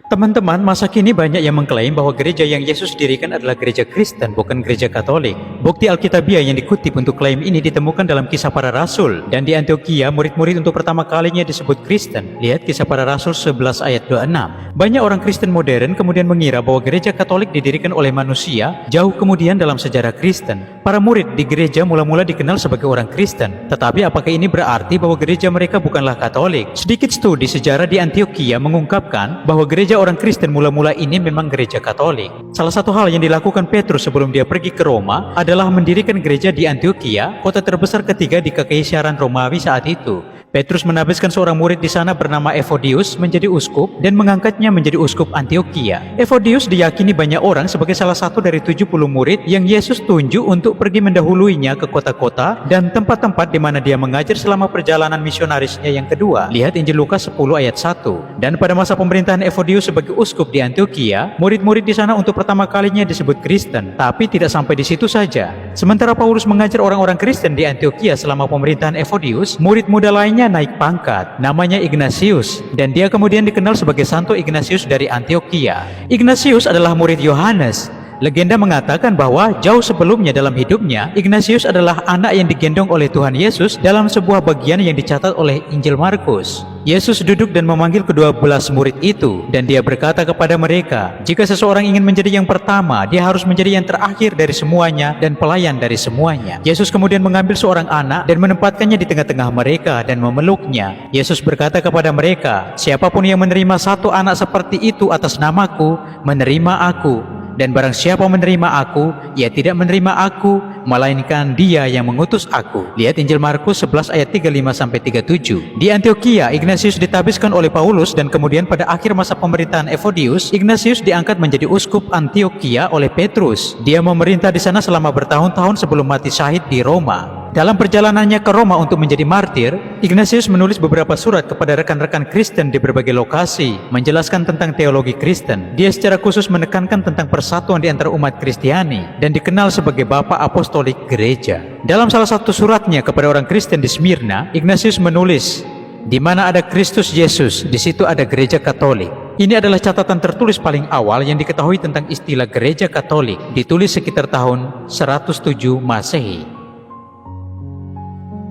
Teman-teman, masa kini banyak yang mengklaim bahwa gereja yang Yesus dirikan adalah gereja Kristen, bukan gereja Katolik. Bukti Alkitabiah yang dikutip untuk klaim ini ditemukan dalam Kisah Para Rasul. Dan di Antioquia, murid-murid untuk pertama kalinya disebut Kristen. Lihat Kisah Para Rasul 11 ayat 26. Banyak orang Kristen modern kemudian mengira bahwa gereja Katolik didirikan oleh manusia, jauh kemudian dalam sejarah Kristen. Para murid di gereja mula-mula dikenal sebagai orang Kristen. Tetapi apakah ini berarti bahwa gereja mereka bukanlah Katolik? Sedikit studi sejarah di Antioquia mengungkapkan bahwa gereja orang Kristen mula-mula ini memang gereja Katolik. Salah satu hal yang dilakukan Petrus sebelum dia pergi ke Roma adalah mendirikan gereja di Antioquia, kota terbesar ketiga di Kekaisaran Romawi saat itu. Petrus menabiskan seorang murid di sana bernama Evodius menjadi uskup dan mengangkatnya menjadi uskup Antioquia. Evodius diyakini banyak orang sebagai salah satu dari 70 murid yang Yesus tunjuk untuk pergi mendahuluinya ke kota-kota dan tempat-tempat di mana dia mengajar selama perjalanan misionarisnya yang kedua. Lihat Injil Lukas 10 ayat 1. Dan pada masa pemerintahan Evodius sebagai uskup di Antioquia, murid-murid di sana untuk pertama kalinya disebut Kristen. Tapi tidak sampai di situ saja. Sementara Paulus mengajar orang-orang Kristen di Antioquia selama pemerintahan Evodius, murid muda lainnya naik pangkat, namanya Ignatius, dan dia kemudian dikenal sebagai Santo Ignatius dari Antioquia. Ignatius adalah murid Yohanes. Legenda mengatakan bahwa jauh sebelumnya dalam hidupnya, Ignatius adalah anak yang digendong oleh Tuhan Yesus dalam sebuah bagian yang dicatat oleh Injil Markus. Yesus duduk dan memanggil ke-12 murid itu, dan dia berkata kepada mereka, jika seseorang ingin menjadi yang pertama, dia harus menjadi yang terakhir dari semuanya dan pelayan dari semuanya. Yesus kemudian mengambil seorang anak dan menempatkannya di tengah-tengah mereka dan memeluknya. Yesus berkata kepada mereka, siapapun yang menerima satu anak seperti itu atas namaku, menerima aku. Dan barang siapa menerima aku, ia tidak menerima aku, melainkan dia yang mengutus aku. Lihat Injil Markus 11 ayat 35-37. Di Antioquia, Ignatius ditabiskan oleh Paulus dan kemudian pada akhir masa pemerintahan Evodius, Ignatius diangkat menjadi uskup Antioquia oleh Petrus. Dia memerintah di sana selama bertahun-tahun sebelum mati syahid di Roma. Dalam perjalanannya ke Roma untuk menjadi martir, Ignatius menulis beberapa surat kepada rekan-rekan Kristen di berbagai lokasi, menjelaskan tentang teologi Kristen. Dia secara khusus menekankan tentang persatuan di antara umat Kristiani dan dikenal sebagai Bapa Apostolik Gereja. Dalam salah satu suratnya kepada orang Kristen di Smyrna, Ignatius menulis, di mana ada Kristus Yesus, di situ ada gereja Katolik. Ini adalah catatan tertulis paling awal yang diketahui tentang istilah gereja Katolik, ditulis sekitar tahun 107 Masehi.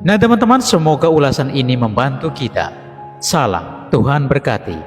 Nah teman-teman, semoga ulasan ini membantu kita. Salam, Tuhan berkati.